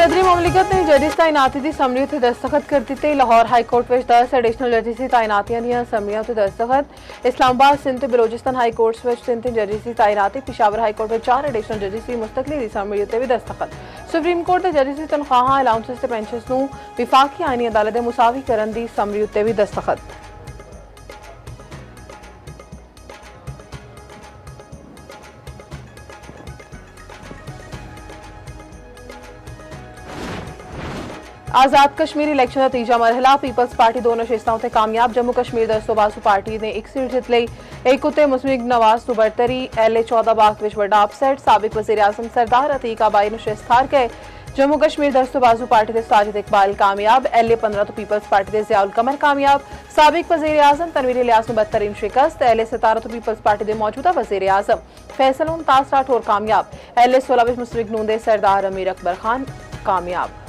सदरी मुमलिकत ने जजिस तैनाती की समरी उत्ते दस्तखत कर दिते। लाहौर हाईकोर्ट में 10 एडिशनल जजिस की तैनातियां दी समरियां उत्ते दस्तखत। इस्लामाबाद सिंध ते बलोचिस्तान हाईकोर्ट्स में 3 जजिस की तैनाती। पेशावर हाईकोर्ट में 4 एडिशनल जजिस की मुस्तकली की समरी उत्ते भी दस्तखत। सुप्रीम कोर्ट के जजिस की तनख्वाहां अलाउंसेस ते पेंशन्स नूं विफाकी आईनी अदालत दे मुसावी करन दी समरी उत्ते भी दस्तखत। आजाद कश्मीर इलैक्शन का तीजा मरहला पीपल्स पार्टी 2 नशिस्तां उत्ते कामयाब। जम्मू कश्मीर दस्तों बाजू पार्टी ने 1 सीट जित लई। एक उत्ते मुस्लिम नवाज तो बरतरी। LA 14 बाग विच वड्डा अपसेट। साबिक वज़ीर आज़म सरदार अतीक आबाई नशिस्त हार गए। जम्मू कश्मीर दस्तों बाजू पार्टी के साजिद इकबाल कामयाब। LA 15 तो पीपल्स पार्टी के ज़ियाउल कमर कामयाब। साबिक वज़ीर आज़म तनवीर इलियास नूं 72 शिकस्त। LA 17 तो पीपल्स पार्टी के मौजूदा वज़ीर आज़म फैसल मुमताज राठौर कामयाब। LA 16 विच मुस्लिम नून दे सरदार अमीर अकबर खान कामयाब।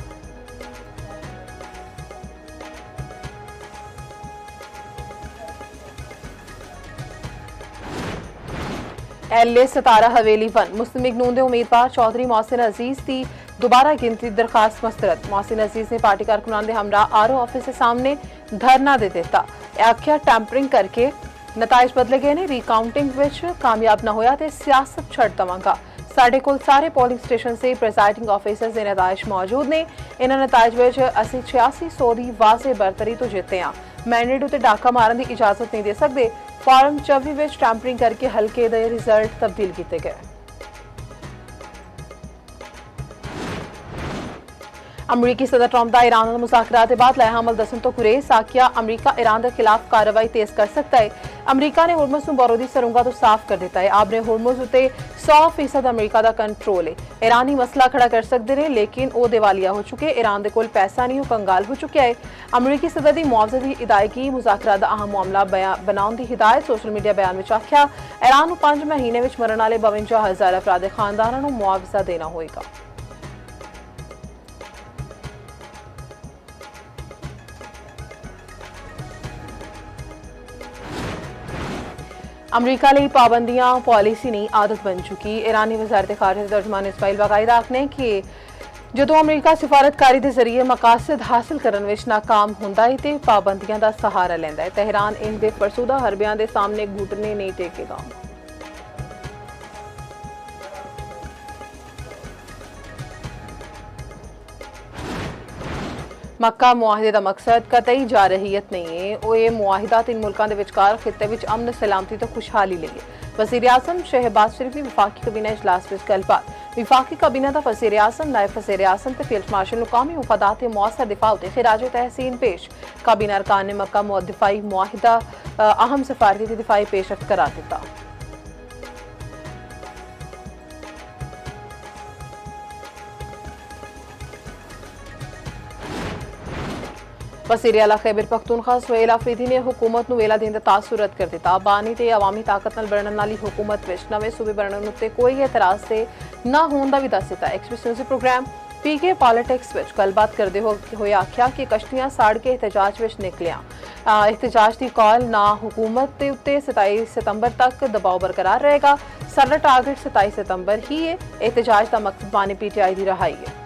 LA 17 हवेली 1 मुस्लिम लीग नून दे उम्मीदवार चौधरी मोहसिन अजीज की दोबारा गिनती दरखास्त मस्तरद। मोहसिन अजीज ने पार्टी कारकुनान के हमरा RO ऑफिस के सामने धरना दे दिता। आख्या टैंपरिंग करके नताइज बदले गए ने। रीकाउंटिंग विच कामयाब न होया ते सियासत छड़ दवांगा। साडे कोल सारे पोलिंग स्टेशन से प्रिजाइडिंग ऑफिसर्स के नताइज मौजूद ने। इन्हां नताइज विच असीं 8600 की वाजे बरतरी तो जिते हाँ। मैंडेट उत्ते डाका मारन की इजाजत नहीं दे सकते। फॉर्म 24 विच टैंपरिंग करके हल्के दे रिजल्ट तब्दील किए गए। अमरीकी सदर ट्रंप का ईरान मुज़ाकरात के बाद लाएहामल दसन तो गुरेज। आखिया अमरीका ईरान के खिलाफ कार्रवाई तेज कर सकता है। अमरीका ने हुर्मुज़ नूं बरोदी सरुंगा तो साफ कर दिता है। आपने हुर्मुज़ उत्ते 100% अमरीका का कंट्रोल है। ईरानी मसला खड़ा कर सकते हैं लेकिन वो दिवालिया हो चुके। ईरान दे कोल पैसा नहीं, वो कंगाल हो चुका है। अमरीकी सदर की मुआवजे की अदायगी मुज़ाकरात का अहम मामला बनाने की हिदायत। सोशल मीडिया बयान में आख्या ईरान नूं 5 महीने में मरण वाले 52,000 अफराद खानदानां नूं मुआवजा देना होगा। अमरीका लिए पाबंदियां पॉलिसी नहीं आदत बन चुकी। ईरानी वज़ारत ख़ारिजा तर्जमान इस्माइल बाकायदा आखने कि जदों अमरीका सिफारतकारी के जरिए मकासद हासिल करने विच नाकाम हुंदा है ते पाबंदियां का सहारा लैंदा है। तेहरान इन दे फरसूदा हरबियां दे सामने घुटने नहीं टेकेगा। मक्का मुआहिदे का मकसद कतई जारहीयत नहीं है। वो ये मुआहिदा 3 मुल्कों के विचकार खिते में अमन सलामती तो खुशहाली लिए। वज़ीर आज़म शहबाज शरीफ ने विफाकी कबीना इजलास में गलबात। विफाकी कबीना का वज़ीर आज़म नायब वज़ीर आज़म ते फील्ड मार्शल कौमी मुफादात के मौसर दिफा उत्ते खिराज तहसीन पेश। काबीना अरकान ने मक्का दिफाई मुआहिदा अहम सफारती दिफाई पेशरफ्त करार दिता। वज़ीर आला खैबर पख्तूनख्वा सुहेल आफरीदी ने हुकूमत नूं वेला देण दा तासुरत कर दिता। बानी ते अवामी ताकत नाल बनने वाली हुकूमत विच नवे सूबे बनने उत्ते कोई एतराज से न होण दा भी दस दिता। Express News program PK politics विच गलबात करते हुए आख्या कि कश्तियां साड़ के एहतजाज विच निकलियां। एहतजाज की कॉल ना हुकूमत के उत्ते 27 सितंबर तक दबाव बरकरार रहेगा। साडा टारगेट 27 सितंबर ही है। एहतजाज का मकसद बानी PTI की रहाई है।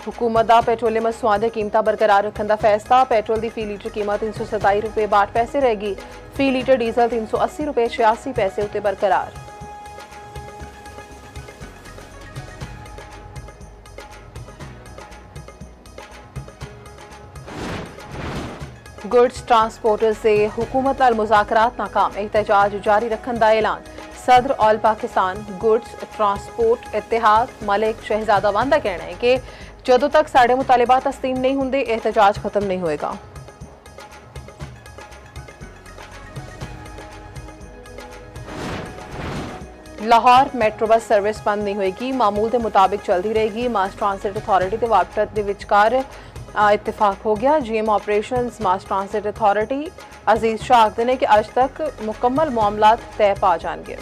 हुकूमत का पेट्रोलियम मसनूआत दी कीमतां बरकरार रखने का फैसला। पेट्रोल की फी लीटर कीमत 327 रुपये 62 पैसे रहेगी। फी लीटर डीजल 380 रुपये 86 पैसे उत्ते बरकरार। गुड्स ट्रांसपोर्टर से हुकूमत नाल मुज़ाकरात नाकाम। एहतजाज जारी रखने का ऐलान। सदर ऑल पाकिस्तान गुड्स ट्रांसपोर्ट इत्तेहाद मलिक शहजादा वान का कहना है कि जदों तक साढ़े मुतालिबात तस्लीम नहीं होंगे एहतजाज खत्म नहीं होएगा। लाहौर मेट्रो बस सर्विस बंद नहीं होएगी। मामूल के मुताबिक चलती रहेगी। मास ट्रांसिट अथॉरिटी के वापट के विचकार इत्तेफाक हो गया। GM ऑपरेशंस मास ट्रांसिट अथॉरिटी अजीज शाह आखते हैं कि अज तक मुकम्मल मामलात तय पा जाएंगे।